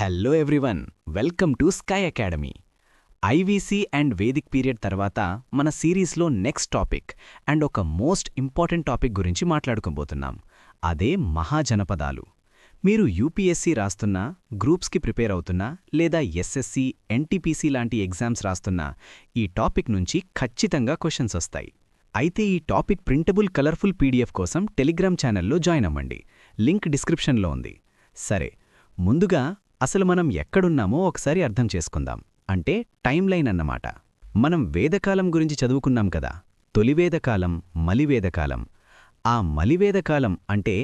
Hello everyone, welcome to sky academy. IVC and Vedic period తర్వాత మన సిరీస్లో next topic and ఒక most important topic గురించి మాట్లాడుకోబోతున్నాం. అదే మహాజనపదాలు. మీరు యూపీఎస్సీ రాస్తున్నా, గ్రూప్స్కి ప్రిపేర్ అవుతున్నా, లేదా ఎస్ఎస్సీ, ఎన్టీపీసీ లాంటి ఎగ్జామ్స్ రాస్తున్నా ఈ టాపిక్ నుంచి ఖచ్చితంగా క్వశ్చన్స్ వస్తాయి. అయితే ఈ టాపిక్ ప్రింటబుల్ కలర్ఫుల్ పీడిఎఫ్ కోసం టెలిగ్రామ్ ఛానల్లో జాయిన్ అవ్వండి. లింక్ డిస్క్రిప్షన్లో ఉంది. సరే, ముందుగా అసలు మనం ఎక్కడున్నామో ఒకసారి అర్థం చేసుకుందాం. అంటే టైం లైన్ అన్నమాట. మనం వేదకాలం గురించి చదువుకున్నాం కదా. తొలివేదకాలం, మలివేదకాలం. ఆ మలివేదకాలం అంటే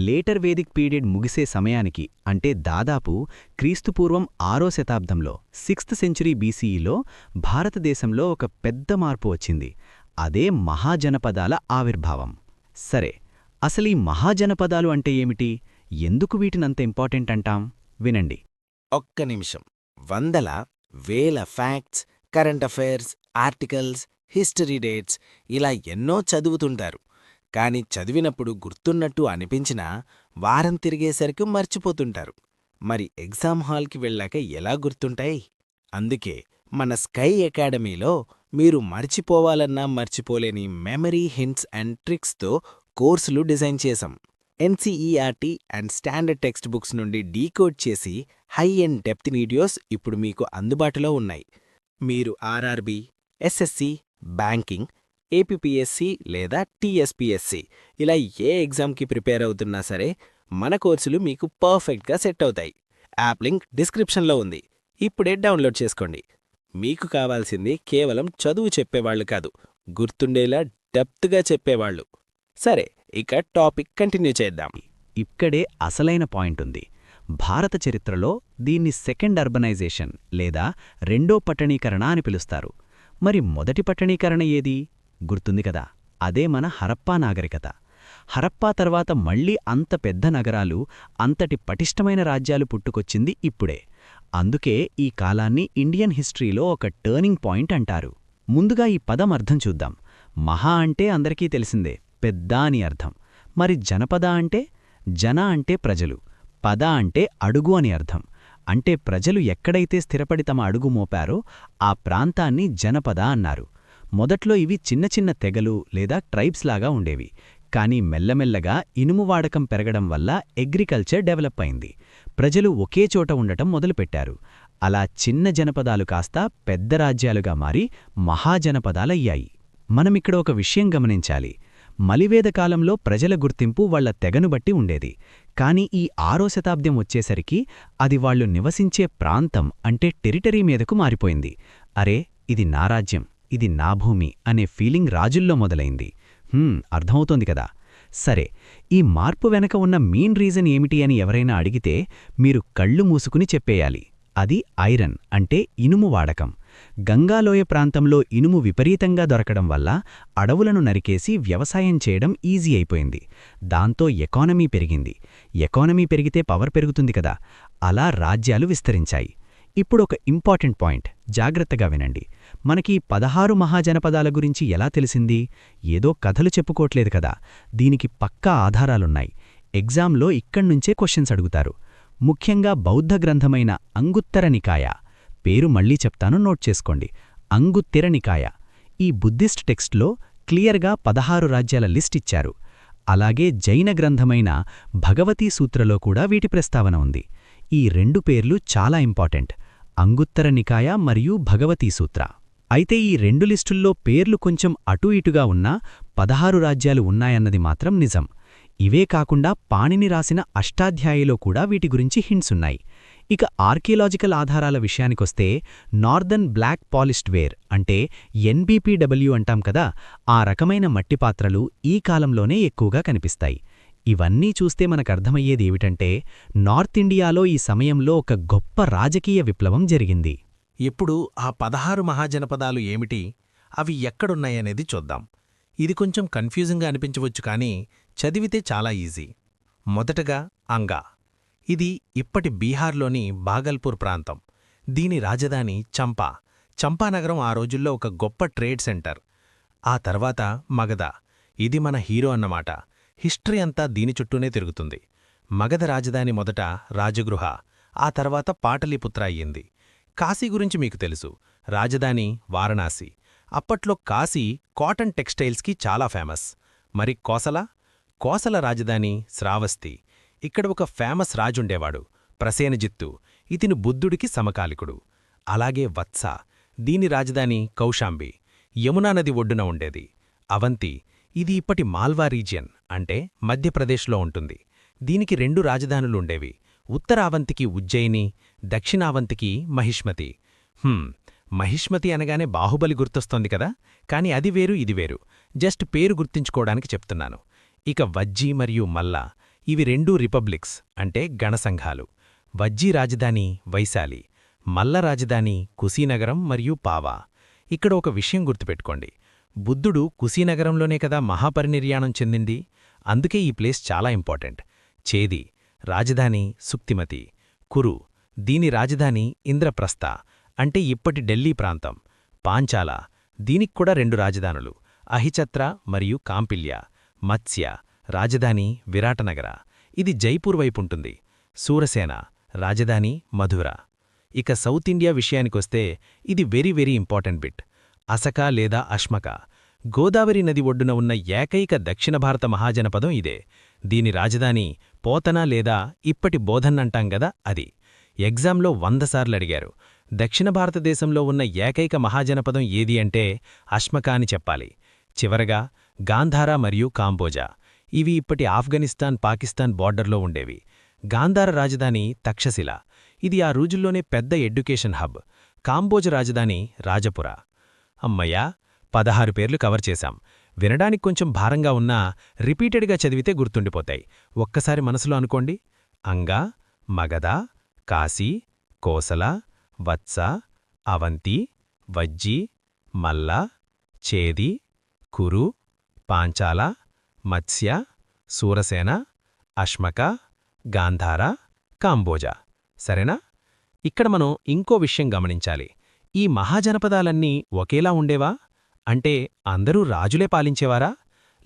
లేటర్ వేదిక్ పీరియడ్ ముగిసే సమయానికి, అంటే దాదాపు క్రీస్తుపూర్వం 6వ శతాబ్దంలో 6th సెంచురీ బీసీఈలో భారతదేశంలో ఒక పెద్ద మార్పు వచ్చింది. అదే మహాజనపదాల ఆవిర్భావం. సరే, అసలీ మహాజనపదాలు అంటే ఏమిటి? ఎందుకు వీటినంత ఇంపార్టెంట్ అంటాం? వినండి. ఒక్క నిమిషం. వందల వేల facts, current affairs, articles, history dates ఇలా ఎన్నో చదువుతుంటారు. కాని చదివినప్పుడు గుర్తున్నట్టు అనిపించినా వారం తిరిగేసరికి మర్చిపోతుంటారు. మరి ఎగ్జామ్ హాల్కి వెళ్ళాక ఎలా గుర్తుంటాయి? అందుకే మన స్కై అకాడమీలో మీరు మర్చిపోవాలన్నా మర్చిపోలేని మెమరీ హింట్స్ అండ్ ట్రిక్స్తో కోర్సులు డిజైన్ చేశాం. NCERT and standard text books నుండి డీకోడ్ చేసి హై అండ్ డెప్త్ వీడియోస్ ఇప్పుడు మీకు అందుబాటులో ఉన్నాయి. మీరు ఆర్ఆర్బీ, ఎస్ఎస్సి, బ్యాంకింగ్, ఏపీపీఎస్సి లేదా టీఎస్పీఎస్సి ఇలా ఏ ఎగ్జామ్కి ప్రిపేర్ అవుతున్నా సరే మన కోర్సులు మీకు పర్ఫెక్ట్గా సెట్ అవుతాయి. యాప్ లింక్ డిస్క్రిప్షన్లో ఉంది. ఇప్పుడే డౌన్లోడ్ చేసుకోండి. మీకు కావాల్సింది కేవలం చదువు చెప్పేవాళ్లు కాదు, గుర్తుండేలా డెప్త్గా చెప్పేవాళ్లు. సరే, ఇక టాపిక్ కంటిన్యూ చేద్దాం. ఇక్కడే అసలైన పాయింట్ ఉంది. భారత చరిత్రలో దీన్ని సెకండ్ అర్బనైజేషన్ లేదా రెండో పట్టణీకరణ అని పిలుస్తారు. మరి మొదటి పట్టణీకరణ ఏది? గుర్తుంది కదా, అదే మన హరప్పా నాగరికత. హరప్పా తర్వాత మళ్లీ అంత పెద్ద నగరాలు, అంతటి పటిష్టమైన రాజ్యాలు పుట్టుకొచ్చింది ఇప్పుడే. అందుకే ఈ కాలాన్ని ఇండియన్ హిస్టరీలో ఒక టర్నింగ్ పాయింట్ అంటారు. ముందుగా ఈ పదం అర్థం చూద్దాం. మహా అంటే అందరికీ తెలిసిందే, పెద్ద అని అర్థం. మరి జనపద అంటే? జన అంటే ప్రజలు, పద అంటే అడుగు అని అర్థం. అంటే ప్రజలు ఎక్కడైతే స్థిరపడి తమ అడుగు మోపారో ఆ ప్రాంతాన్ని జనపద అన్నారు. మొదట్లో ఇవి చిన్న చిన్న తెగలు లేదా ట్రైబ్స్ లాగా ఉండేవి. కానీ మెల్లమెల్లగా ఇనుము వాడకం పెరగడం వల్ల అగ్రికల్చర్ డెవలప్ అయింది. ప్రజలు ఒకే చోట ఉండటం మొదలుపెట్టారు. అలా చిన్న జనపదాలు కాస్త పెద్ద రాజ్యాలుగా మారి మహాజనపదాలయ్యాయి. మనమిక్కడ ఒక విషయం గమనించాలి. మలివేదకాలంలో ప్రజల గుర్తింపు వాళ్ల తెగను బట్టి ఉండేది. కాని ఈ 6వ శతాబ్దం వచ్చేసరికి అది వాళ్లు నివసించే ప్రాంతం అంటే టెరిటరీ మీదకు మారిపోయింది. అరే, ఇది నా రాజ్యం, ఇది నా భూమి అనే ఫీలింగ్ రాజుల్లో మొదలైంది. అర్థమవుతోంది కదా. సరే, ఈ మార్పు వెనక ఉన్న మెయిన్ రీజన్ ఏమిటి అని ఎవరైనా అడిగితే మీరు కళ్ళు మూసుకుని చెప్పేయాలి. అది ఐరన్ అంటే ఇనుము వాడకం. గంగాలోయ ప్రాంతంలో ఇనుము విపరీతంగా దొరకడం వల్ల అడవులను నరికేసి వ్యవసాయం చేయడం ఈజీ అయిపోయింది. దాంతో ఎకానమీ పెరిగింది. ఎకానమీ పెరిగితే పవర్ పెరుగుతుంది కదా. అలా రాజ్యాలు విస్తరించాయి. ఇప్పుడొక ఇంపార్టెంట్ పాయింట్, జాగ్రత్తగా వినండి. మనకి 16 మహాజనపదాల గురించి ఎలా తెలిసింది? ఏదో కథలు చెప్పుకోట్లేదు కదా. దీనికి పక్కా ఆధారాలున్నాయి. ఎగ్జామ్లో ఇక్కడ్నుంచే క్వశ్చన్స్ అడుగుతారు. ముఖ్యంగా బౌద్ధ గ్రంథమైన అంగుత్తర నికాయ. పేరు మళ్లీ చెప్తాను, నోట్ చేసుకోండి. అంగుత్తర నికాయ. ఈ బుద్ధిస్ట్ టెక్స్ట్లో క్లియర్గా 16 రాజ్యాల లిస్ట్ ఇచ్చారు. అలాగే జైన గ్రంథమైన భగవతీ సూత్రలో కూడా వీటి ప్రస్తావన ఉంది. ఈ 2 పేర్లు చాలా ఇంపార్టెంట్, అంగుత్తర నికాయ మరియు భగవతీ సూత్ర. అయితే ఈ 2 లిస్టుల్లో పేర్లు కొంచెం అటూ ఇటుగా ఉన్నా 16 రాజ్యాలు ఉన్నాయన్నది మాత్రం నిజం. ఇవే కాకుండా పాణిని రాసిన అష్టాధ్యాయిలో కూడా వీటి గురించి హింట్స్ ఉన్నాయి. ఇక ఆర్కియలాజికల్ ఆధారాల విషయానికొస్తే నార్దర్న్ బ్లాక్ పాలిష్డ్ వేర్ అంటే ఎన్బీపీడబ్ల్యూ అంటాం కదా, ఆ రకమైన మట్టిపాత్రలు ఈ కాలంలోనే ఎక్కువగా కనిపిస్తాయి. ఇవన్నీ చూస్తే మనకర్థమయ్యేదేమిటంటే నార్త్ ఇండియాలో ఈ సమయంలో ఒక గొప్ప రాజకీయ విప్లవం జరిగింది. ఇప్పుడు ఆ 16 మహాజనపదాలు ఏమిటి, అవి ఎక్కడున్నాయనేది చూద్దాం. ఇది కొంచెం కన్ఫ్యూజింగ్గా అనిపించవచ్చు, కానీ చదివితే చాలా ఈజీ. మొదటగా అంగా. ఇది ఇప్పటి బీహార్లోని బాగల్పూర్ ప్రాంతం. దీని రాజధాని చంపా. చంపానగరం ఆ రోజుల్లో ఒక గొప్ప ట్రేడ్ సెంటర్. ఆ తర్వాత మగధ. ఇది మన హీరో అన్నమాట. హిస్టరీ అంతా దీని చుట్టూనే తిరుగుతుంది. మగధ రాజధాని మొదట రాజగృహ, ఆ తర్వాత పాటలీపుత్ర అయ్యింది. కాశీ గురించి మీకు తెలుసు, రాజధాని వారణాసి. అప్పట్లో కాశీ కాటన్ టెక్స్టైల్స్కి చాలా ఫేమస్. మరి కోసల? కోసల రాజధాని శ్రావస్తి. ఇక్కడ ఒక ఫేమస్ రాజుండేవాడు, ప్రసేనజిత్తు. ఇతను బుద్ధుడికి సమకాలికుడు. అలాగే వత్స, దీని రాజధాని కౌశాంబి, యమునా నది ఒడ్డున ఉండేది. అవంతి, ఇది ఇప్పటి మాల్వా రీజియన్, అంటే మధ్యప్రదేశ్లో ఉంటుంది. దీనికి 2 రాజధానులుండేవి. ఉత్తరావంతికి ఉజ్జయిని, దక్షిణావంతికి మహిష్మతి. మహిష్మతి అనగానే బాహుబలి గుర్తొస్తోంది కదా, కాని అది వేరు ఇది వేరు. జస్ట్ పేరు గుర్తించుకోవడానికి చెప్తున్నాను. ఇక వజ్జీ మరియు మల్లా, ఇవి 2 రిపబ్లిక్స్, అంటే గణసంఘాలు. వజ్జీ రాజధాని వైశాలి, మల్ల రాజధాని కుశీనగరం మరియు పావా. ఇక్కడ ఒక విషయం గుర్తుపెట్టుకోండి, బుద్ధుడు కుశీనగరంలోనే కదా మహాపరినిర్యాణం చెందింది. అందుకే ఈ ప్లేస్ చాలా ఇంపార్టెంట్. చేది, రాజధాని సుక్తిమతి. కురు, దీని రాజధాని ఇంద్రప్రస్థ, అంటే ఇప్పటి ఢిల్లీ ప్రాంతం. పాంచాల, దీనిక్కూడా 2 రాజధానులు, అహిచత్ర మరియు కాంపిల్య. మత్స్య, రాజధాని విరాటనగర, ఇది జైపూర్ వైపుంటుంది. సూరసేన, రాజధాని మధుర. ఇక సౌత్ ఇండియా విషయానికొస్తే ఇది వెరీ వెరీ ఇంపార్టెంట్ బిట్. అసక లేదా అష్మక, గోదావరి నది ఒడ్డున ఉన్న ఏకైక దక్షిణ భారత మహాజనపదం ఇదే. దీని రాజధాని పోతన లేదా ఇప్పటి బోధన్నంటాం గదా అది. ఎగ్జామ్లో 100 సార్లు అడిగారు. దక్షిణ భారతదేశంలో ఉన్న ఏకైక మహాజనపదం ఏది అంటే అష్మక అని చెప్పాలి. చివరగా గాంధార మరియు కాంబోజా, ఇవి ఇప్పటి ఆఫ్ఘనిస్తాన్ పాకిస్తాన్ బార్డర్లో ఉండేవి. గాంధార రాజధాని తక్షశిల, ఇది ఆ రోజుల్లోనే పెద్ద ఎడ్యుకేషన్ హబ్. కాంబోజ రాజధాని రాజపుర. అమ్మయ్యా, 16 పేర్లు కవర్ చేశాం. వినడానికి కొంచెం భారంగా ఉన్నా రిపీటెడ్గా చదివితే గుర్తుండిపోతాయి. ఒక్కసారి మనసులో అనుకోండి: అంగా, మగధ, కాశీ, కోసల, వత్స, అవంతి, వజ్జి, మల్ల, చేది, కురు, పాంచాల, మత్స్య, సూరసేన, అష్మక, గాంధార, కాంబోజా. సరేనా? ఇక్కడ మనం ఇంకో విషయం గమనించాలి. ఈ మహాజనపదాలన్నీ ఒకేలా ఉండేవా? అంటే అందరూ రాజులే పాలించేవారా?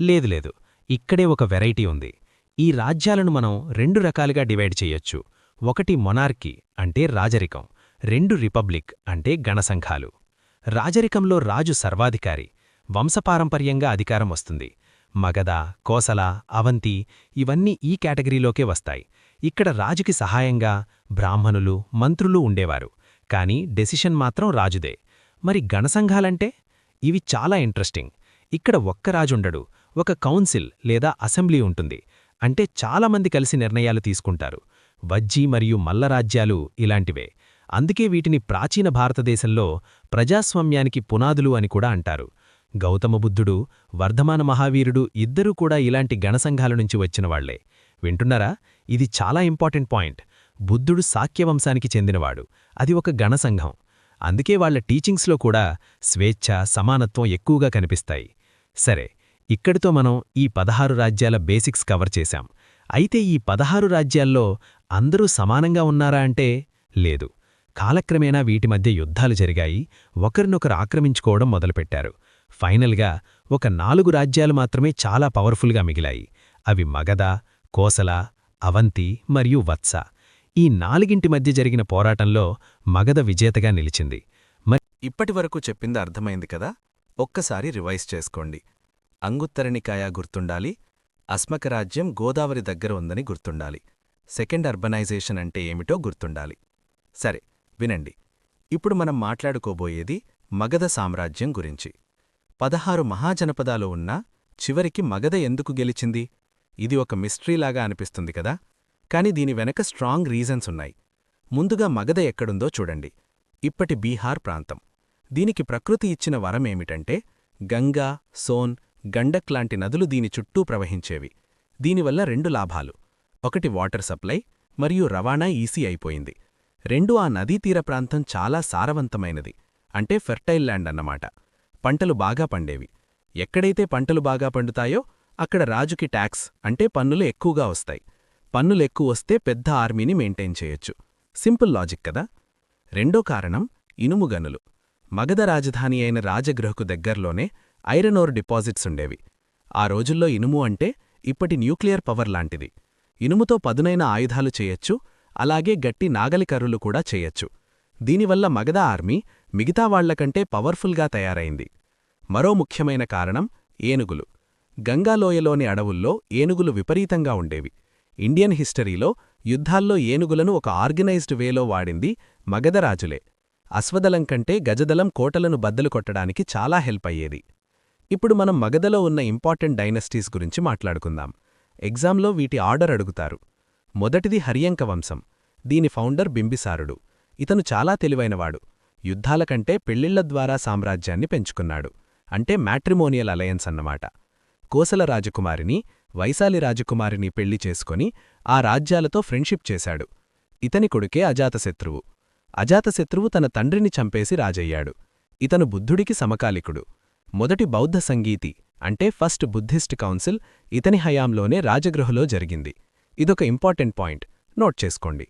లేదు. ఇక్కడే ఒక వెరైటీ ఉంది. ఈ రాజ్యాలను మనం 2 రకాలుగా డివైడ్ చెయ్యొచ్చు. ఒకటి మొనార్కీ, అంటే రాజరికం. 2 రిపబ్లిక్, అంటే గణసంఘాలు. రాజరికంలో రాజు సర్వాధికారి, వంశపారంపర్యంగా అధికారం వస్తుంది. మగధ, కోసల, అవంతి ఇవన్నీ ఈ కేటగిరీలోకే వస్తాయి. ఇక్కడ రాజుకి సహాయంగా బ్రాహ్మణులు, మంత్రులు ఉండేవారు. కానీ డెసిషన్ మాత్రం రాజుదే. మరి గణసంఘాలంటే? ఇవి చాలా ఇంట్రెస్టింగ్. ఇక్కడ ఒక్క రాజుండడు, ఒక కౌన్సిల్ లేదా అసెంబ్లీ ఉంటుంది. అంటే చాలామంది కలిసి నిర్ణయాలు తీసుకుంటారు. వజ్జీ మరియు మల్ల రాజ్యాలు ఇలాంటివే. అందుకే వీటిని ప్రాచీన భారతదేశంలో ప్రజాస్వామ్యానికి పునాదులు అని కూడా అంటారు. గౌతమ బుద్ధుడు, వర్ధమాన మహావీరుడు ఇద్దరూ కూడా ఇలాంటి గణసంఘాల నుంచి వచ్చినవాళ్లే. వింటున్నారా? ఇది చాలా ఇంపార్టెంట్ పాయింట్. బుద్ధుడు శాక్యవంశానికి చెందినవాడు, అది ఒక గణసంఘం. అందుకే వాళ్ల టీచింగ్స్లో కూడా స్వేచ్ఛ, సమానత్వం ఎక్కువగా కనిపిస్తాయి. సరే, ఇక్కడితో మనం ఈ 16 రాజ్యాల బేసిక్స్ కవర్ చేశాం. అయితే ఈ 16 రాజ్యాల్లో అందరూ సమానంగా ఉన్నారా అంటే లేదు. కాలక్రమేణా వీటి మధ్య యుద్ధాలు జరిగాయి, ఒకరినొకరు ఆక్రమించుకోవడం మొదలుపెట్టారు. ఫైనల్గా ఒక 4 రాజ్యాలు మాత్రమే చాలా పవర్ఫుల్గా మిగిలాయి. అవి మగధ, కోసల, అవంతి మరియు వత్స. ఈ 4ంటి మధ్య జరిగిన పోరాటంలో మగధ విజేతగా నిలిచింది. ఇప్పటివరకు చెప్పింది అర్థమైంది కదా? ఒక్కసారి రివైజ్ చేసుకోండి. అంగుత్తరనికాయ గుర్తుండాలి, అస్మక రాజ్యం గోదావరి దగ్గర ఉందని గుర్తుండాలి, సెకండ్ అర్బనైజేషన్ అంటే ఏమిటో గుర్తుండాలి. సరే, వినండి. ఇప్పుడు మనం మాట్లాడుకోబోయేది మగధ సామ్రాజ్యం గురించి. 16 మహాజనపదాలు ఉన్నా చివరికి మగధ ఎందుకు గెలిచింది? ఇది ఒక మిస్టరీలాగా అనిపిస్తుంది కదా, కాని దీని వెనక స్ట్రాంగ్ రీజన్స్ ఉన్నాయి. ముందుగా మగధ ఎక్కడుందో చూడండి. ఇప్పటి బీహార్ ప్రాంతం. దీనికి ప్రకృతి ఇచ్చిన వరమేమిటంటే గంగా, సోన్, గండక్ లాంటి నదులు దీని చుట్టూ ప్రవహించేవి. దీనివల్ల 2 లాభాలు: ఒకటి వాటర్ సప్లై మరియు రవాణా ఈజీ అయిపోయింది. 2 ఆ నదీతీర ప్రాంతం చాలా సారవంతమైనది, అంటే ఫెర్టైల్ ల్యాండ్ అన్నమాట. పంటలు బాగా పండేవి. ఎక్కడైతే పంటలు బాగా పండుతాయో అక్కడ రాజుకి ట్యాక్స్, అంటే పన్నులు ఎక్కువగా వస్తాయి. పన్నులు ఎక్కువ వస్తే పెద్ద ఆర్మీని మెయింటైన్ చేయొచ్చు. సింపుల్ లాజిక్ కదా. రెండో కారణం ఇనుము గనులు. మగధ రాజధాని అయిన రాజగృహకు దగ్గర్లోనే ఐరన్ ఓర్ డిపాజిట్స్ ఉండేవి. ఆ రోజుల్లో ఇనుము అంటే ఇప్పటి న్యూక్లియర్ పవర్ లాంటిది. ఇనుముతో పదునైన ఆయుధాలు చేయొచ్చు, అలాగే గట్టి నాగలికర్రులు కూడా చేయొచ్చు. దీనివల్ల మగధ ఆర్మీ మిగతా వాళ్లకంటే పవర్ఫుల్గా తయారైంది. మరో ముఖ్యమైన కారణం ఏనుగులు. గంగాలోయలోని అడవుల్లో ఏనుగులు విపరీతంగా ఉండేవి. ఇండియన్ హిస్టరీలో యుద్ధాల్లో ఏనుగులను ఒక ఆర్గనైజ్డ్ వేలో వాడింది మగధరాజులే. అశ్వదళం కంటే గజదళం కోటలను బద్దలు కొట్టడానికి చాలా హెల్ప్ అయ్యేది. ఇప్పుడు మనం మగధలో ఉన్న ఇంపార్టెంట్ డైనస్టీస్ గురించి మాట్లాడుకుందాం. ఎగ్జామ్లో వీటి ఆర్డర్ అడుగుతారు. మొదటిది హర్యంక వంశం. దీని ఫౌండర్ బింబిసారుడు. ఇతను చాలా తెలివైనవాడు. యుద్ధాల కంటే పెళ్లిళ్ల ద్వారా సామ్రాజ్యాన్ని పెంచుకున్నాడు. అంటే మ్యాట్రిమోనియల్ అలయన్స్ అన్నమాట. కోసల రాజకుమారిని, వైశాలి రాజకుమారిని పెళ్లి చేసుకొని ఆ రాజ్యాలతో ఫ్రెండ్షిప్ చేశాడు. ఇతని కొడుకే అజాతశత్రువు. అజాతశత్రువు తన తండ్రిని చంపేసి రాజయ్యాడు. ఇతను బుద్ధుడికి సమకాలికుడు. మొదటి బౌద్ధ సంగీతి అంటే ఫస్ట్ బుద్ధిస్ట్ కౌన్సిల్ ఇతని హయాంలోనే రాజగృహలో జరిగింది. ఇదొక ఇంపార్టెంట్ పాయింట్, నోట్ చేసుకోండి.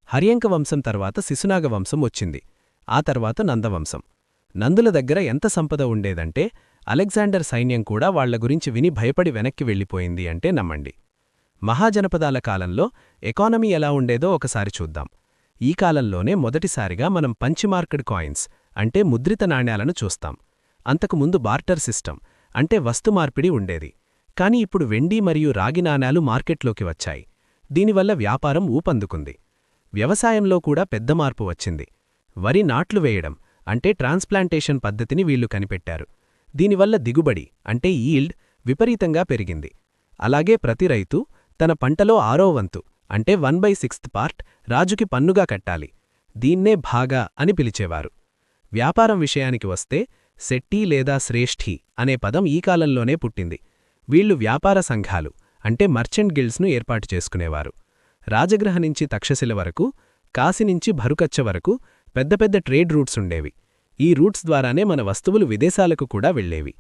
హర్యంక వంశం తర్వాత శిశునాగ వంశం వచ్చింది. ఆ తర్వాత నందవంశం. నందుల దగ్గర ఎంత సంపద ఉండేదంటే అలెగ్జాండర్ సైన్యం కూడా వాళ్ల గురించి విని భయపడి వెనక్కి వెళ్ళిపోయింది అంటే నమ్మండి. మహాజనపదాల కాలంలో ఎకానమీ ఎలా ఉండేదో ఒకసారి చూద్దాం. ఈ కాలంలోనే మొదటిసారిగా మనం పంచిమార్కెడ్ కాయిన్స్ అంటే ముద్రిత నాణ్యాలను చూస్తాం. అంతకుముందు బార్టర్ సిస్టమ్ అంటే వస్తుమార్పిడి ఉండేది. కాని ఇప్పుడు వెండి మరియు రాగి నాణ్యాలు మార్కెట్లోకి వచ్చాయి. దీనివల్ల వ్యాపారం ఊపందుకుంది. వ్యవసాయంలో కూడా పెద్ద మార్పు వచ్చింది. వరి నాట్లు వేయడం అంటే ట్రాన్స్ప్లాంటేషన్ పద్ధతిని వీళ్లు కనిపెట్టారు. దీనివల్ల దిగుబడి అంటే ఈల్డ్ విపరీతంగా పెరిగింది. అలాగే ప్రతి రైతు తన పంటలో 6వ వంతు అంటే 1/6 పార్ట్ రాజుకి పన్నుగా కట్టాలి. దీన్నే భాగా అని పిలిచేవారు. వ్యాపారం విషయానికి వస్తే శెట్టి లేదా శ్రేష్ఠి అనే పదం ఈ కాలంలోనే పుట్టింది. వీళ్లు వ్యాపార సంఘాలు అంటే మర్చెంట్ గిల్డ్స్ను ఏర్పాటు చేసుకునేవారు. రాజగృహ నుంచి తక్షశిల వరకు, కాశీ నుంచి భరుకచ్చ వరకు పెద్ద పెద్ద ట్రేడ్ రూట్స్ ఉండేవి. ఈ రూట్స్ ద్వారానే మన వస్తువులు విదేశాలకు కూడా వెళ్లేవి.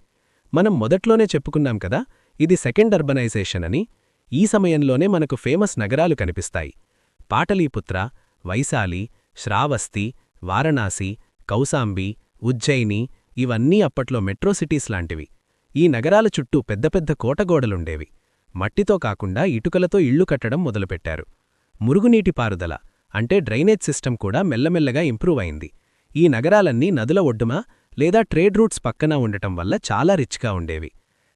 మనం మొదట్లోనే చెప్పుకున్నాం కదా, ఇది సెకండ్ అర్బనైజేషన్ అని. ఈ సమయంలోనే మనకు ఫేమస్ నగరాలు కనిపిస్తాయి. పాటలీపుత్ర, వైశాలి, శ్రావస్తి, వారణాసి, కౌసాంబి, ఉజ్జయిని ఇవన్నీ అప్పట్లో మెట్రో సిటీస్ లాంటివి. ఈ నగరాల చుట్టూ పెద్ద పెద్ద కోటగోడలుండేవి. మట్టితో కాకుండా ఇటుకలతో ఇళ్లు కట్టడం మొదలుపెట్టారు. మురుగునీటి పారుదల అంటే డ్రైనేజ్ సిస్టమ్ కూడా మెల్లమెల్లగా ఇంప్రూవ్ అయింది. ఈ నగరాలన్నీ నదుల ఒడ్డున లేదా ట్రేడ్ రూట్స్ పక్కన ఉండటం వల్ల చాలా రిచ్గా ఉండేవి.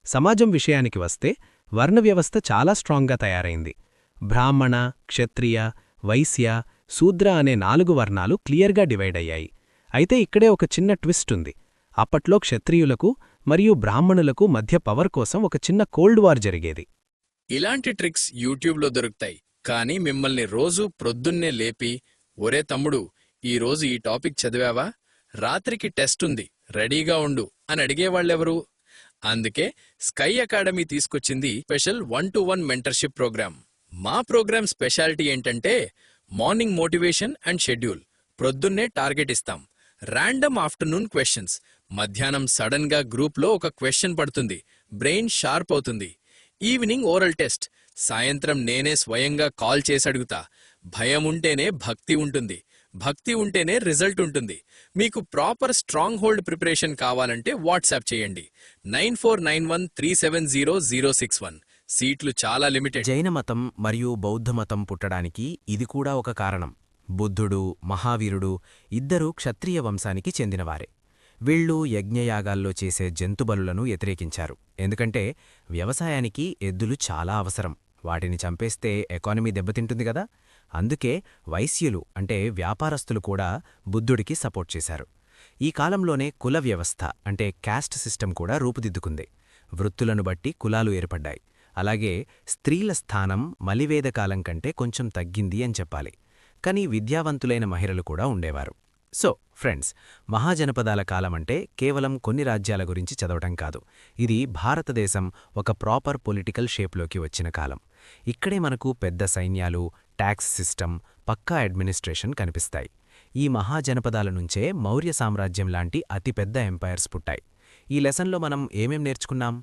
సమాజం విషయానికి వస్తే వర్ణవ్యవస్థ చాలా స్ట్రాంగ్గా తయారైంది. బ్రాహ్మణ, క్షత్రియ, వైశ్య, శూద్ర అనే 4 వర్ణాలు క్లియర్గా డివైడ్ అయ్యాయి. అయితే ఇక్కడే ఒక చిన్న ట్విస్ట్ ఉంది. అప్పట్లో క్షత్రియులకు మరియు బ్రాహ్మణులకు మధ్య పవర్ కోసం ఒక చిన్న కోల్డ్ వార్ జరిగేది. ఇలాంటి ట్రిక్స్ యూట్యూబ్లో దొరుకుతాయి. కానీ మిమ్మల్ని రోజూ ప్రొద్దున్నే లేపి, ఒరే తమ్ముడు, ఈరోజు ఈ టాపిక్ చదివావా? రాత్రికి టెస్ట్ ఉంది, రెడీగా ఉండు అని అడిగేవాళ్లెవరు? అందుకే స్కై అకాడమీ తీసుకొచ్చింది స్పెషల్ 1-to-1 మెంటర్షిప్ ప్రోగ్రామ్. మా ప్రోగ్రామ్ స్పెషాలిటీ ఏంటంటే మార్నింగ్ మోటివేషన్ అండ్ షెడ్యూల్. ప్రొద్దున్నే టార్గెట్ ఇస్తాం. Random afternoon questions. మధ్యాహ్నం సడన్ గా గ్రూప్లో ఒక క్వశ్చన్ పడుతుంది, బ్రెయిన్ షార్ప్ అవుతుంది. Evening oral test. సాయంత్రం నేనే స్వయంగా కాల్ చేసి అడుగుతా. భయం ఉంటేనే భక్తి ఉంటుంది, భక్తి ఉంటేనే రిజల్ట్ ఉంటుంది. మీకు ప్రాపర్ స్ట్రాంగ్ హోల్డ్ ప్రిపరేషన్ కావాలంటే వాట్సాప్ చేయండి 9491370061. సీట్లు చాలా లిమిటెడ్. జైనమతం మరియు బౌద్ధమతం పుట్టడానికి ఇది కూడా ఒక కారణం. బుద్ధుడు, మహావీరుడు ఇద్దరూ క్షత్రియ వంశానికి చెందినవారే. వీళ్ళు యజ్ఞయాగాల్లో చేసే జంతుబలులను వ్యతిరేకించారు. ఎందుకంటే వ్యవసాయానికి ఎద్దులు చాలా అవసరం. వాటిని చంపేస్తే ఎకానమీ దెబ్బతింటుంది కదా. అందుకే వైశ్యులు అంటే వ్యాపారస్తులు కూడా బుద్ధుడికి సపోర్ట్ చేశారు. ఈ కాలంలోనే కుల వ్యవస్థ అంటే క్యాస్ట్ సిస్టమ్ కూడా రూపుదిద్దుకుంది. వృత్తులను బట్టి కులాలు ఏర్పడ్డాయి. అలాగే స్త్రీల స్థానం మలివేద కాలం కంటే కొంచెం తగ్గింది అని చెప్పాలి. కానీ విద్యావంతులైన మహిళలు కూడా ఉండేవారు. సో ఫ్రెండ్స్, మహాజనపదాల కాలమంటే కేవలం కొన్ని రాజ్యాల గురించి చదవటం కాదు. ఇది భారతదేశం ఒక ప్రాపర్ పొలిటికల్ షేప్లోకి వచ్చిన కాలం. ఇక్కడే మనకు పెద్ద సైన్యాలు, ట్యాక్స్ సిస్టమ్, పక్కా అడ్మినిస్ట్రేషన్ కనిపిస్తాయి. ఈ మహాజనపదాల నుంచే మౌర్య సామ్రాజ్యం లాంటి అతిపెద్ద ఎంపైర్స్ పుట్టాయి. ఈ లెసన్లో మనం ఏమేం నేర్చుకున్నాం?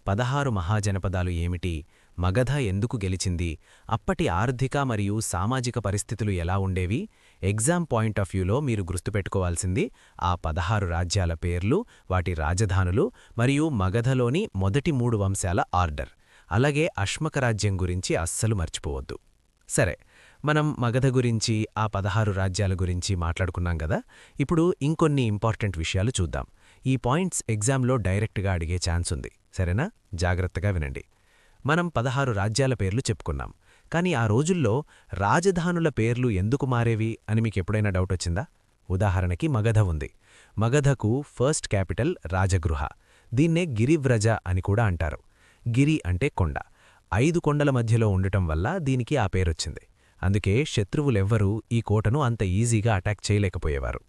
16 మహాజనపదాలు ఏమిటి, మగధ ఎందుకు గెలిచింది, అప్పటి ఆర్థిక మరియు సామాజిక పరిస్థితులు ఎలా ఉండేవి. ఎగ్జామ్ పాయింట్ ఆఫ్ వ్యూలో మీరు గుర్తుపెట్టుకోవాల్సింది ఆ 16 రాజ్యాల పేర్లు, వాటి రాజధానులు మరియు మగధలోని మొదటి 3 వంశాల ఆర్డర్. అలాగే అశ్మక రాజ్యం గురించి అస్సలు మర్చిపోవద్దు. సరే, మనం మగధ గురించి ఆ 16 రాజ్యాల గురించి మాట్లాడుకున్నాం గదా. ఇప్పుడు ఇంకొన్ని ఇంపార్టెంట్ విషయాలు చూద్దాం. ఈ పాయింట్స్ ఎగ్జామ్లో డైరెక్ట్గా అడిగే ఛాన్స్ ఉంది, సరేనా? జాగ్రత్తగా వినండి. మనం 16 రాజ్యాల పేర్లు చెప్పుకున్నాం, కానీ ఆ రోజుల్లో రాజధానుల పేర్లు ఎందుకు మారేవి అని మీకెప్పుడైనా డౌటొచ్చిందా? ఉదాహరణకి మగధ ఉంది. మగధకు ఫస్ట్ క్యాపిటల్ రాజగృహ. దీన్నే గిరివ్రజ అని కూడా అంటారు. గిరి అంటే కొండ. 5 కొండల మధ్యలో ఉండటం వల్ల దీనికి ఆ పేరొచ్చింది. అందుకే శత్రువులెవ్వరూ ఈ కోటను అంత ఈజీగా అటాక్ చేయలేకపోయేవారు.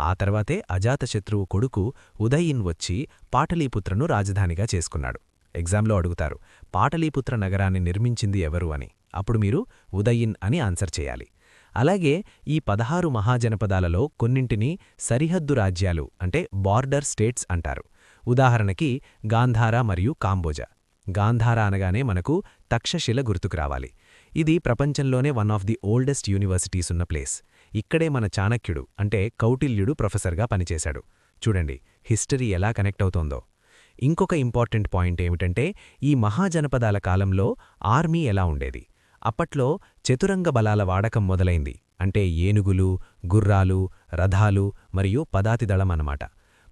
ఆ తర్వాతే అజాతశత్రువు కొడుకు ఉదయిన్ వచ్చి పాటలీపుత్రను రాజధానిగా చేసుకున్నాడు. ఎగ్జామ్లో అడుగుతారు, పాటలీపుత్ర నగరాన్ని నిర్మించింది ఎవరు అని. అప్పుడు మీరు ఉదయిన్ అని ఆన్సర్ చేయాలి. అలాగే ఈ 16 మహాజనపదాలలో కొన్నింటిని సరిహద్దు రాజ్యాలు అంటే బార్డర్ స్టేట్స్ అంటారు. ఉదాహరణకి గాంధార మరియు కాంబోజా. గాంధార అనగానే మనకు తక్షశిల గుర్తుకు రావాలి. ఇది ప్రపంచంలోనే one of the oldest universities ఉన్న ప్లేస్. ఇక్కడే మన చాణక్యుడు అంటే కౌటిల్యుడు ప్రొఫెసర్గా పనిచేశాడు. చూడండి హిస్టరీ ఎలా కనెక్ట్ అవుతోందో. ఇంకొక ఇంపార్టెంట్ పాయింట్ ఏమిటంటే ఈ మహాజనపదాల కాలంలో ఆర్మీ ఎలా ఉండేది. అప్పట్లో చతురంగ బలాల వాడకం మొదలైంది. అంటే ఏనుగులు, గుర్రాలు, రథాలు మరియు పదాతిదళం అన్నమాట.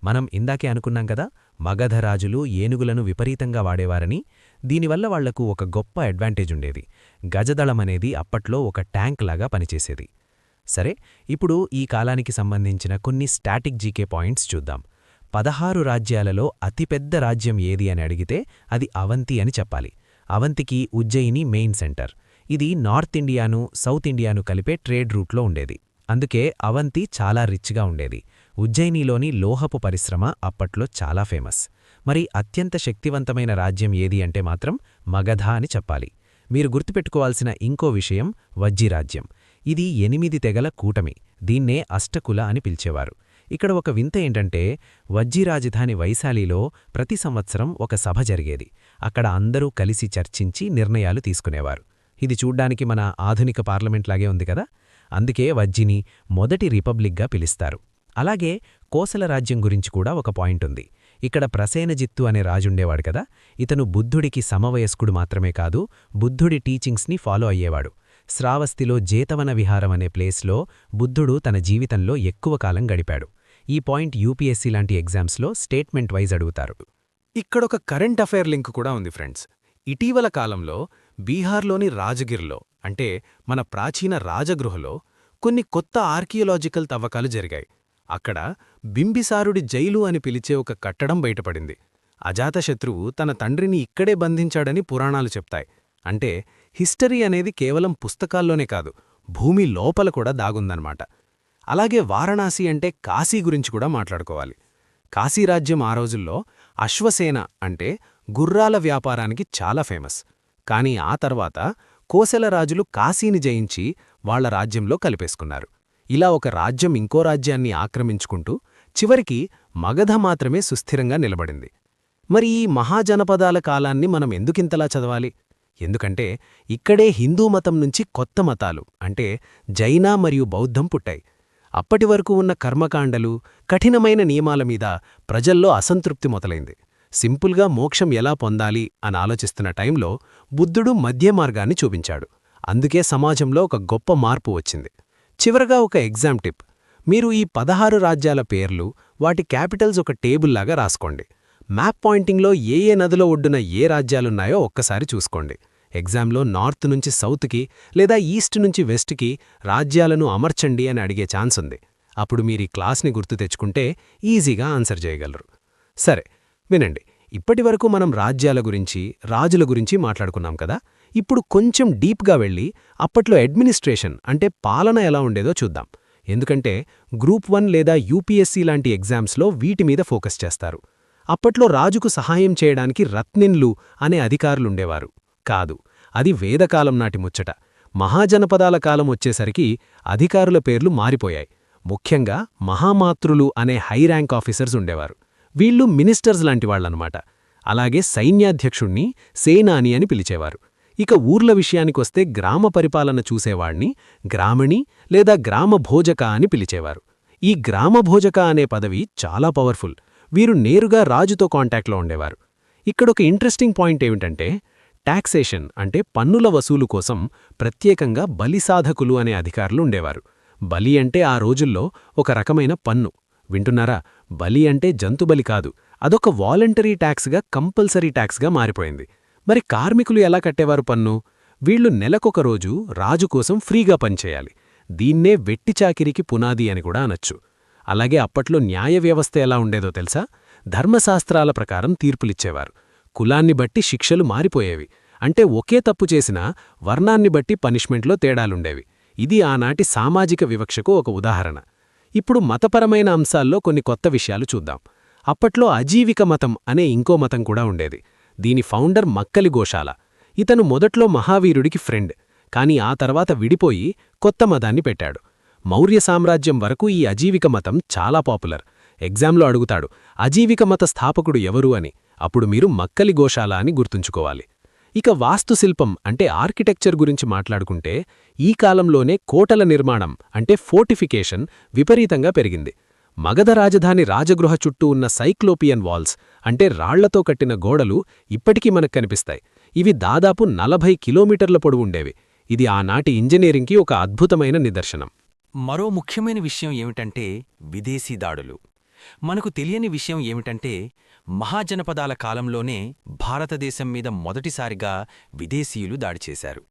మనం ఇందాకే అనుకున్నాం కదా, మగధరాజులు ఏనుగులను విపరీతంగా వాడేవారని. దీనివల్ల వాళ్లకు ఒక గొప్ప అడ్వాంటేజ్ ఉండేది. గజదళమనేది అప్పట్లో ఒక ట్యాంక్ లాగా పనిచేసేది. సరే, ఇప్పుడు ఈ కాలానికి సంబంధించిన కొన్ని స్టాటిక్ జీకే పాయింట్స్ చూద్దాం. 16 రాజ్యాలలో అతిపెద్ద రాజ్యం ఏది అని అడిగితే అది అవంతి అని చెప్పాలి. అవంతికి ఉజ్జయిని మెయిన్ సెంటర్. ఇది నార్త్ ఇండియాను, సౌత్ ఇండియాను కలిపే ట్రేడ్ రూట్లో ఉండేది. అందుకే అవంతి చాలా రిచ్గా ఉండేది. ఉజ్జయినిలోని లోహపు పరిశ్రమ అప్పట్లో చాలా ఫేమస్. మరి అత్యంత శక్తివంతమైన రాజ్యం ఏది అంటే మాత్రం మగధ అని చెప్పాలి. మీరు గుర్తుపెట్టుకోవాల్సిన ఇంకో విషయం వజ్జిరాజ్యం. ఇది 8 తెగల కూటమి. దీన్నే అష్టకుల అని పిలిచేవారు. ఇక్కడ ఒక వింత ఏంటంటే వజ్జి రాజధాని వైశాలిలో ప్రతి సంవత్సరం ఒక సభ జరిగేది. అక్కడ అందరూ కలిసి చర్చించి నిర్ణయాలు తీసుకునేవారు. ఇది చూడ్డానికి మన ఆధునిక పార్లమెంట్లాగే ఉంది కదా. అందుకే వజ్జిని మొదటి రిపబ్లిక్గా పిలుస్తారు. అలాగే కోసల రాజ్యం గురించి కూడా ఒక పాయింట్ ఉంది. ఇక్కడ ప్రసేనజిత్తు అనే రాజుండేవాడు కదా. ఇతను బుద్ధుడికి సమవయస్కుడు మాత్రమే కాదు, బుద్ధుడి టీచింగ్స్ని ఫాలో అయ్యేవాడు. శ్రావస్తిలో జేతవన విహారం అనే ప్లేస్లో బుద్ధుడు తన జీవితంలో ఎక్కువ కాలం గడిపాడు. ఈ పాయింట్ యూపీఎస్సీ లాంటి ఎగ్జామ్స్లో స్టేట్మెంట్ వైజ్ అడుగుతారు. ఇక్కడొక కరెంట్ అఫైర్ లింక్ కూడా ఉంది ఫ్రెండ్స్. ఇటీవల కాలంలో బీహార్లోని రాజగిర్లో అంటే మన ప్రాచీన రాజగృహలో కొన్ని కొత్త ఆర్కియోలాజికల్ తవ్వకాలు జరిగాయి. అక్కడ బింబిసారుడి జైలు అని పిలిచే ఒక కట్టడం బయటపడింది. అజాతశత్రువు తన తండ్రిని ఇక్కడే బంధించాడని పురాణాలు చెప్తాయి. అంటే హిస్టరీ అనేది కేవలం పుస్తకాల్లోనే కాదు, భూమి లోపల కూడా దాగుందన్నమాట. అలాగే వారణాసి అంటే కాశీ గురించి కూడా మాట్లాడుకోవాలి. కాశీరాజ్యం ఆ రోజుల్లో అశ్వసేన అంటే గుర్రాల వ్యాపారానికి చాలా ఫేమస్. కానీ ఆ తర్వాత కోసల రాజులు కాశీని జయించి వాళ్ల రాజ్యంలో కలిపేసుకున్నారు. ఇలా ఒక రాజ్యం ఇంకో రాజ్యాన్ని ఆక్రమించుకుంటూ చివరికి మగధ మాత్రమే సుస్థిరంగా నిలబడింది. మరి ఈ మహాజనపదాల కాలాన్ని మనం ఎందుకింతలా చదవాలి? ఎందుకంటే ఇక్కడే హిందూ మతం నుంచి కొత్త మతాలు అంటే జైన మరియు బౌద్ధం పుట్టాయి. అప్పటి వరకు ఉన్న కర్మకాండలు, కఠినమైన నియమాల మీద ప్రజల్లో అసంతృప్తి మొదలైంది. సింపుల్గా మోక్షం ఎలా పొందాలి అని ఆలోచిస్తున్న టైంలో బుద్ధుడు మధ్యమార్గాన్ని చూపించాడు. అందుకే సమాజంలో ఒక గొప్ప మార్పు వచ్చింది. చివరగా ఒక ఎగ్జామ్ టిప్. మీరు ఈ 16 రాజ్యాల పేర్లు, వాటి క్యాపిటల్స్ ఒక టేబుల్లాగా రాసుకోండి. మ్యాప్ పాయింటింగ్లో ఏ నదిలో ఒడ్డున ఏ రాజ్యాలున్నాయో ఒక్కసారి చూసుకోండి. ఎగ్జామ్లో నార్త్ నుంచి సౌత్కి లేదా ఈస్ట్ నుంచి వెస్ట్కి రాజ్యాలను అమర్చండి అని అడిగే ఛాన్స్ ఉంది. అప్పుడు మీరీ క్లాస్ని గుర్తు తెచ్చుకుంటే ఈజీగా ఆన్సర్ చేయగలరు. సరే వినండి, ఇప్పటివరకు మనం రాజ్యాల గురించి, రాజుల గురించి మాట్లాడుకున్నాం కదా. ఇప్పుడు కొంచెం డీప్గా వెళ్ళి అప్పట్లో అడ్మినిస్ట్రేషన్ అంటే పాలన ఎలా ఉండేదో చూద్దాం. ఎందుకంటే గ్రూప్ 1 లేదా యూపీఎస్సీ లాంటి ఎగ్జామ్స్లో వీటి మీద ఫోకస్ చేస్తారు. అప్పట్లో రాజుకు సహాయం చేయడానికి రత్నిన్లు అనే అధికారులుండేవారు కాదు, అది వేదకాలం నాటి ముచ్చట. మహాజనపదాల కాలం వచ్చేసరికి అధికారుల పేర్లు మారిపోయాయి. ముఖ్యంగా మహామాతృలు అనే హై ర్యాంక్ ఆఫీసర్స్ ఉండేవారు. వీళ్ళు మినిస్టర్స్ లాంటివాళ్లన్నమాట. అలాగే సైన్యాధ్యక్షుణ్ణి సేనాని అని పిలిచేవారు. ఇక ఊర్ల విషయానికొస్తే గ్రామ పరిపాలన చూసేవాణ్ణి గ్రామణి లేదా గ్రామభోజక అని పిలిచేవారు. ఈ గ్రామభోజక అనే పదవి చాలా పవర్ఫుల్. వీరు నేరుగా రాజుతో కాంటాక్ట్లో ఉండేవారు. ఇక్కడొక ఇంట్రెస్టింగ్ పాయింట్ ఏమిటంటే టాక్సేషన్ అంటే పన్నుల వసూలు కోసం ప్రత్యేకంగా బలిసాధకులు అనే అధికారులు ఉండేవారు. బలి అంటే ఆ రోజుల్లో ఒక రకమైన పన్ను. వింటున్నారా? బలి అంటే జంతుబలి కాదు, అదొక వాలంటరీ ట్యాక్స్గా, కంపల్సరీ ట్యాక్స్గా మారిపోయింది. మరి కార్మికులు ఎలా కట్టేవారు పన్ను? వీళ్లు నెలకొక రోజు రాజు కోసం ఫ్రీగా పనిచేయాలి. దీన్నే వెట్టిచాకిరికి పునాది అని కూడా అనొచ్చు. అలాగే అప్పట్లో న్యాయ వ్యవస్థ ఎలా ఉండేదో తెలుసా? ధర్మశాస్త్రాల ప్రకారం తీర్పులిచ్చేవారు. కులాన్ని బట్టి శిక్షలు మారిపోయేవి. అంటే ఒకే తప్పు చేసినా వర్ణాన్ని బట్టి పనిష్మెంట్లో తేడాలుండేవి. ఇది ఆనాటి సామాజిక వివక్షకు ఒక ఉదాహరణ. ఇప్పుడు మతపరమైన అంశాల్లో కొన్ని కొత్త విషయాలు చూద్దాం. అప్పట్లో అజీవిక మతం అనే ఇంకో మతం కూడా ఉండేది. దీని ఫౌండర్ మక్కలి గోశాల. ఇతను మొదట్లో మహావీరుడికి ఫ్రెండ్, కాని ఆ తర్వాత విడిపోయి కొత్త మతాన్ని పెట్టాడు. మౌర్య సామ్రాజ్యం వరకు ఈ అజీవిక మతం చాలా పాపులర్. ఎగ్జామ్లో అడుగుతాడు, అజీవిక మత స్థాపకుడు ఎవరు అని. అప్పుడు మీరు మక్కలి గోశాల అని గుర్తుంచుకోవాలి. ఇక వాస్తుశిల్పం అంటే ఆర్కిటెక్చర్ గురించి మాట్లాడుకుంటే ఈ కాలంలోనే కోటల నిర్మాణం అంటే ఫోర్టిఫికేషన్ విపరీతంగా పెరిగింది. మగధ రాజధాని రాజగృహ చుట్టూ ఉన్న సైక్లోపియన్ వాల్స్ అంటే రాళ్లతో కట్టిన గోడలు ఇప్పటికీ మనకు కనిపిస్తాయి. ఇవి దాదాపు 40 కిలోమీటర్ల పొడవుండేవి. ఇది ఆనాటి ఇంజనీరింగ్కి ఒక అద్భుతమైన నిదర్శనం. మరో ముఖ్యమైన విషయం ఏమిటంటే విదేశీ దాడులు. మనకు తెలియని విషయం ఏమిటంటే మహాజనపదాల కాలంలోనే భారతదేశం మీద మొదటిసారిగా విదేశీయులు దాడి చేశారు.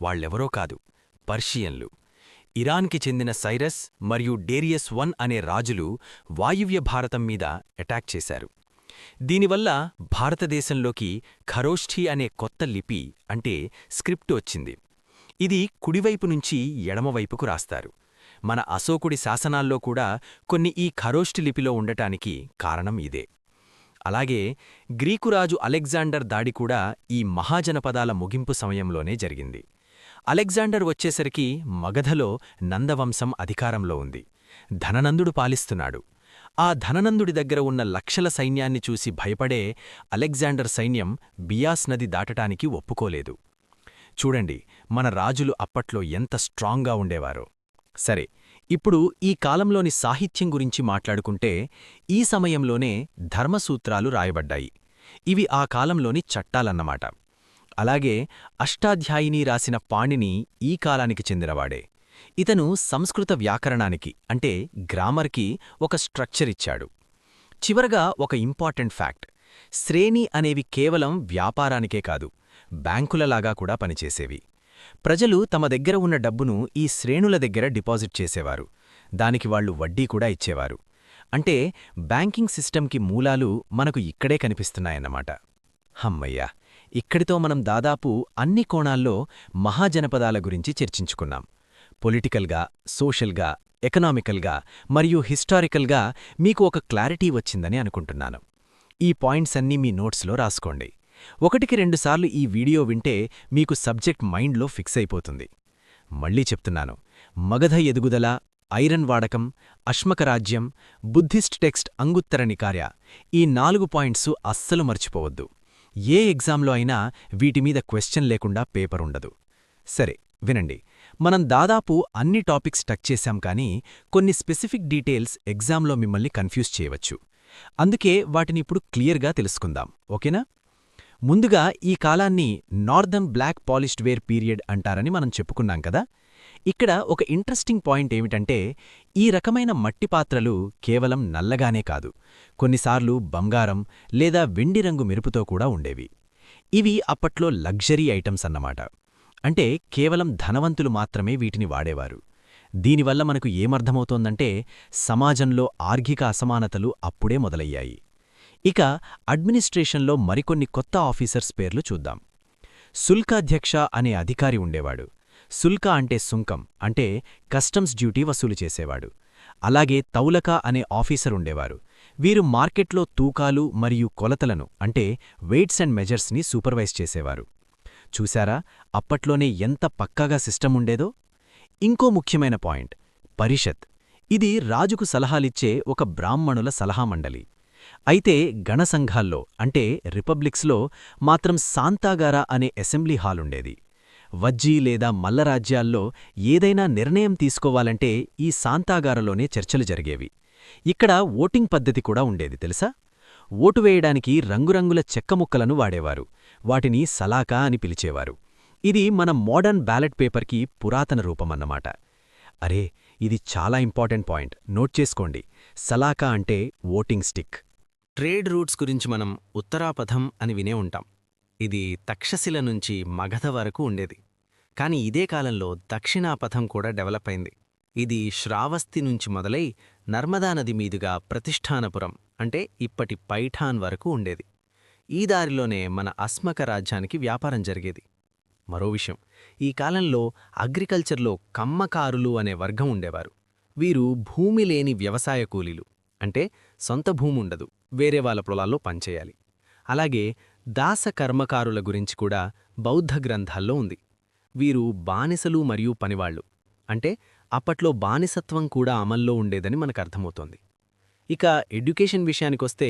వాళ్ళెవరో కాదు, పర్షియన్లు. ఇరాన్కి చెందిన సైరస్ మరియు డేరియస్ I అనే రాజులు వాయువ్య భారతం మీద అటాక్ చేశారు. దీనివల్ల భారతదేశంలోకి ఖరోష్ఠీ అనే కొత్త లిపి అంటే స్క్రిప్ట్ వచ్చింది. ఇది కుడివైపు నుంచి ఎడమవైపుకు రాస్తారు. మన అశోకుడి శాసనాల్లో కూడా కొన్ని ఈ ఖరోష్ఠి లిపిలో ఉండటానికి కారణం ఇదే. అలాగే గ్రీకురాజు అలెగ్జాండర్ దాడి కూడా ఈ మహాజనపదాల ముగింపు సమయంలోనే జరిగింది. అలెగ్జాండర్ వచ్చేసరికి మగధలో నందవంశం అధికారంలో ఉంది. ధననందుడు పాలిస్తున్నాడు. ఆ ధననందుడి దగ్గర ఉన్న లక్షల సైన్యాన్ని చూసి భయపడే అలెగ్జాండర్ సైన్యం బియాస్ నది దాటటానికి ఒప్పుకోలేదు. చూడండి, మన రాజులు అప్పట్లో ఎంత స్ట్రాంగ్గా ఉండేవారో. సరే, ఇప్పుడు ఈ కాలంలోని సాహిత్యం గురించి మాట్లాడుకుంటే ఈ సమయంలోనే ధర్మసూత్రాలు రాయబడ్డాయి. ఇవి ఆ కాలంలోని చట్టాలన్నమాట. అలాగే అష్టాధ్యాయిని రాసిన పాణిని ఈ కాలానికి చెందినవాడే. ఇతను సంస్కృత వ్యాకరణానికి అంటే గ్రామర్కి ఒక స్ట్రక్చర్ ఇచ్చాడు. చివరగా ఒక ఇంపార్టెంట్ ఫ్యాక్ట్, శ్రేణి అనేవి కేవలం వ్యాపారానికే కాదు, బ్యాంకులలాగా కూడా పనిచేసేవి. ప్రజలు తమ దగ్గర ఉన్న డబ్బును ఈ శ్రేణుల దగ్గర డిపాజిట్ చేసేవారు. దానికి వాళ్లు వడ్డీ కూడా ఇచ్చేవారు. అంటే బ్యాంకింగ్ సిస్టంకి మూలాలు మనకు ఇక్కడే కనిపిస్తున్నాయన్నమాట. హమ్మయ్యా, ఇక్కడితో మనం దాదాపు అన్ని కోణాల్లో మహాజనపదాల గురించి చర్చించుకున్నాం. పొలిటికల్గా, సోషల్గా, ఎకనామికల్గా మరియు హిస్టారికల్గా మీకు ఒక క్లారిటీ వచ్చిందని అనుకుంటున్నాను. ఈ పాయింట్స్ అన్నీ మీ నోట్స్లో రాసుకోండి. 1-2 సార్లు ఈ వీడియో వింటే మీకు సబ్జెక్ట్ మైండ్లో ఫిక్స్ అయిపోతుంది. మళ్ళీ చెప్తున్నాను, మగధ ఎదుగుదల, ఐరన్ వాడకం, అశ్మకరాజ్యం, బుద్ధిస్ట్ టెక్స్ట్ అంగుత్తరనికార్య, ఈ 4 పాయింట్సు అస్సలు మర్చిపోవద్దు. ఏ ఎగ్జామ్లో అయినా వీటిమీద క్వశ్చన్ లేకుండా పేపర్ ఉండదు. సరే వినండి, మనం దాదాపు అన్ని టాపిక్స్ టచ్ చేశాం, కానీ కొన్ని స్పెసిఫిక్ డీటెయిల్స్ ఎగ్జామ్లో మిమ్మల్ని కన్ఫ్యూజ్ చేయవచ్చు. అందుకే వాటిని ఇప్పుడు క్లియర్గా తెలుసుకుందాం, ఓకేనా? ముందుగా ఈ కాలాన్ని northern black polished ware period అంటారని మనం చెప్పుకున్నాం కదా. ఇక్కడ ఒక ఇంట్రెస్టింగ్ పాయింట్ ఏమిటంటే ఈ రకమైన మట్టి పాత్రలు కేవలం నల్లగానే కాదు, కొన్నిసార్లు బంగారం లేదా వెండి రంగు మెరుపుతో కూడా ఉండేవి. ఇవి అప్పట్లో లగ్జరీ ఐటమ్స్ అన్నమాట. అంటే కేవలం ధనవంతులు మాత్రమే వీటిని వాడేవారు. దీనివల్ల మనకు ఏమర్థమవుతోందంటే సమాజంలో ఆర్థిక అసమానతలు అప్పుడే మొదలయ్యాయి. ఇక అడ్మినిస్ట్రేషన్లో మరికొన్ని కొత్త ఆఫీసర్స్ పేర్లు చూద్దాం. శుల్కాధ్యక్ష అనే అధికారి ఉండేవాడు. శుల్క అంటే సుంకం, అంటే కస్టమ్స్ డ్యూటీ వసూలు చేసేవాడు. అలాగే తౌలక అనే ఆఫీసర్ ఉండేవారు. వీరు మార్కెట్లో తూకాలు మరియు కొలతలను అంటే వెయిట్స్ అండ్ మెజర్స్ని సూపర్వైజ్ చేసేవారు. చూశారా, అప్పట్లోనే ఎంత పక్కాగా సిస్టమ్ ఉండేదో. ఇంకో ముఖ్యమైన పాయింట్, పరిషత్. ఇది రాజుకు సలహాలిచ్చే ఒక బ్రాహ్మణుల సలహామండలి. అయితే గణసంఘాల్లో అంటే రిపబ్లిక్స్లో మాత్రం సాంతాగారా అనే అసెంబ్లీ హాలుండేది. వజ్జీ లేదా మల్లరాజ్యాల్లో ఏదైనా నిర్ణయం తీసుకోవాలంటే ఈ సాంతాగారలోనే చర్చలు జరిగేవి. ఇక్కడ ఓటింగ్ పద్ధతి కూడా ఉండేది తెలుసా. ఓటు వేయడానికి రంగురంగుల చెక్క ముక్కలను వాడేవారు. వాటిని సలాకా అని పిలిచేవారు. ఇది మన మోడర్న్ బ్యాలెట్ పేపర్కి పురాతన రూపమన్నమాట. అరే, ఇది చాలా ఇంపార్టెంట్ పాయింట్, నోట్ చేసుకోండి. సలాకా అంటే ఓటింగ్ స్టిక్. ట్రేడ్ రూట్స్ గురించి మనం ఉత్తరాపథం అని వినే ఉంటాం. ఇది తక్షశిల నుంచి మగధ వరకు ఉండేది. కాని ఇదే కాలంలో దక్షిణాపథం కూడా డెవలప్ అయింది. ఇది శ్రావస్తి నుంచి మొదలై నర్మదా నది మీదుగా ప్రతిష్ఠానపురం అంటే ఇప్పటి పైఠాన్ వరకు ఉండేది. ఈ దారిలోనే మన అస్మక రాజ్యానికి వ్యాపారం జరిగేది. మరో విషయం, ఈ కాలంలో అగ్రికల్చర్లో కమ్మకారులు అనే వర్గం ఉండేవారు. వీరు భూమి లేని వ్యవసాయ కూలీలు, అంటే సొంత భూముండదు, వేరే వాళ్ళ పొలాల్లో పనిచేయాలి. అలాగే దాస కర్మకారుల గురించి కూడా బౌద్ధ గ్రంథాల్లో ఉంది. వీరు బానిసలు మరియు పనివాళ్లు, అంటే అప్పట్లో బానిసత్వం కూడా అమల్లో ఉండేదని మనకర్థమవుతోంది. ఇక ఎడ్యుకేషన్ విషయానికొస్తే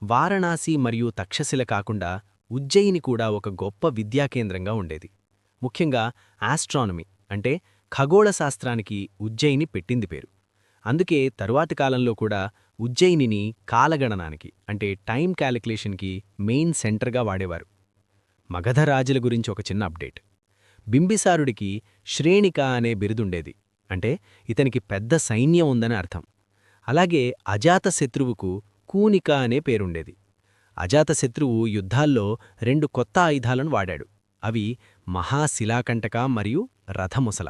వారణాసి మరియు తక్షశిల కాకుండా ఉజ్జయిని కూడా ఒక గొప్ప విద్యాకేంద్రంగా ఉండేది. ముఖ్యంగా ఆస్ట్రానమీ అంటే ఖగోళ శాస్త్రానికి ఉజ్జయిని పెట్టింది పేరు. అందుకే తరువాతి కాలంలో కూడా ఉజ్జయినిని కాలగణనానికి అంటే టైం క్యాలిక్యులేషన్కి మెయిన్ సెంటర్గా వాడేవారు. మగధ రాజుల గురించి ఒక చిన్న అప్డేట్. బింబిసారుడికి శ్రేణిక అనే బిరుదుండేది, అంటే ఇతనికి పెద్ద సైన్యం ఉందని అర్థం. అలాగే అజాతశత్రువుకు కూనిక అనే పేరుండేది. అజాతశత్రువు యుద్ధాల్లో 2 కొత్త ఆయుధాలను వాడాడు. అవి మహాశిలాకంటక మరియు రథముసల.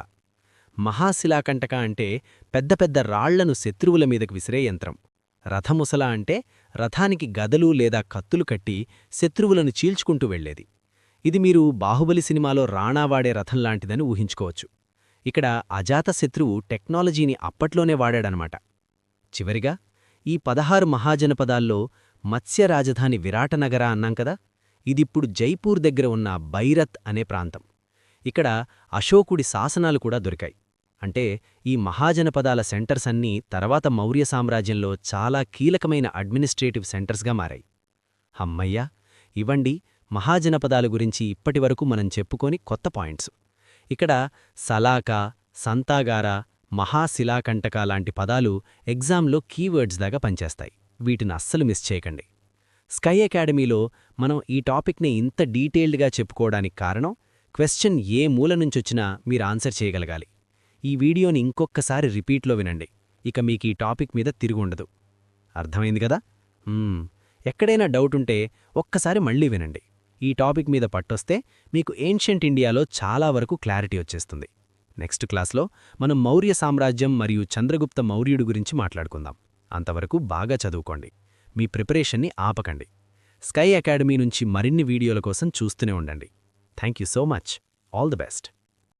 మహాశిలాకంటక అంటే పెద్ద పెద్ద రాళ్లను శత్రువుల మీదకు విసిరే యంత్రం. రథముసల అంటే రథానికి గదలు లేదా కత్తులు కట్టి శత్రువులను చీల్చుకుంటూ వెళ్లేది. ఇది మీరు బాహుబలి సినిమాలో రాణా వాడే రథంలాంటిదని ఊహించుకోవచ్చు. ఇక్కడ అజాతశత్రువు టెక్నాలజీని అప్పట్లోనే వాడాడనమాట. చివరిగా ఈ 16 మహాజనపదాల్లో మత్స్య రాజధాని విరాటనగర అన్నాం కదా, ఇదిప్పుడు జైపూర్ దగ్గర ఉన్న బైరత్ అనే ప్రాంతం. ఇక్కడ అశోకుడి శాసనాలు కూడా దొరికాయి. అంటే ఈ మహాజనపదాల సెంటర్స్ అన్నీ తర్వాత మౌర్య సామ్రాజ్యంలో చాలా కీలకమైన అడ్మినిస్ట్రేటివ్ సెంటర్స్గా మారాయి. హమ్మయ్యా, ఇవండి మహాజనపదాల గురించి ఇప్పటివరకు మనం చెప్పుకొని కొత్త పాయింట్స్. ఇక్కడ సలాకా, సంతాగార, మహాశిలాకంటక లాంటి పదాలు ఎగ్జామ్లో కీవర్డ్స్ దాకా పనిచేస్తాయి. వీటిని అస్సలు మిస్ చేయకండి. స్కై అకాడమీలో మనం ఈ టాపిక్ని ఇంత డీటెయిల్డ్గా చెప్పుకోవడానికి కారణం, క్వశ్చన్ ఏ మూల నుంచొచ్చినా మీరు ఆన్సర్ చేయగలగాలి. ఈ వీడియోని ఇంకొక్కసారి రిపీట్లో వినండి, ఇక మీకు ఈ టాపిక్ మీద తిరుగుండదు. అర్థమైంది కదా? ఎక్కడైనా డౌట్ ఉంటే ఒక్కసారి మళ్ళీ వినండి. ఈ టాపిక్ మీద పట్టొస్తే మీకు ఏన్షియంట్ ఇండియాలో చాలా వరకు క్లారిటీ వచ్చేస్తుంది. నెక్స్ట్ క్లాస్లో మనం మౌర్య సామ్రాజ్యం మరియు చంద్రగుప్త మౌర్యుడు గురించి మాట్లాడుకుందాం. అంతవరకు బాగా చదువుకోండి, మీ ప్రిపరేషన్ని ఆపకండి. స్కై అకాడమీ నుంచి మరిన్ని వీడియోల కోసం చూస్తూనే ఉండండి. Thank you so much. All the best.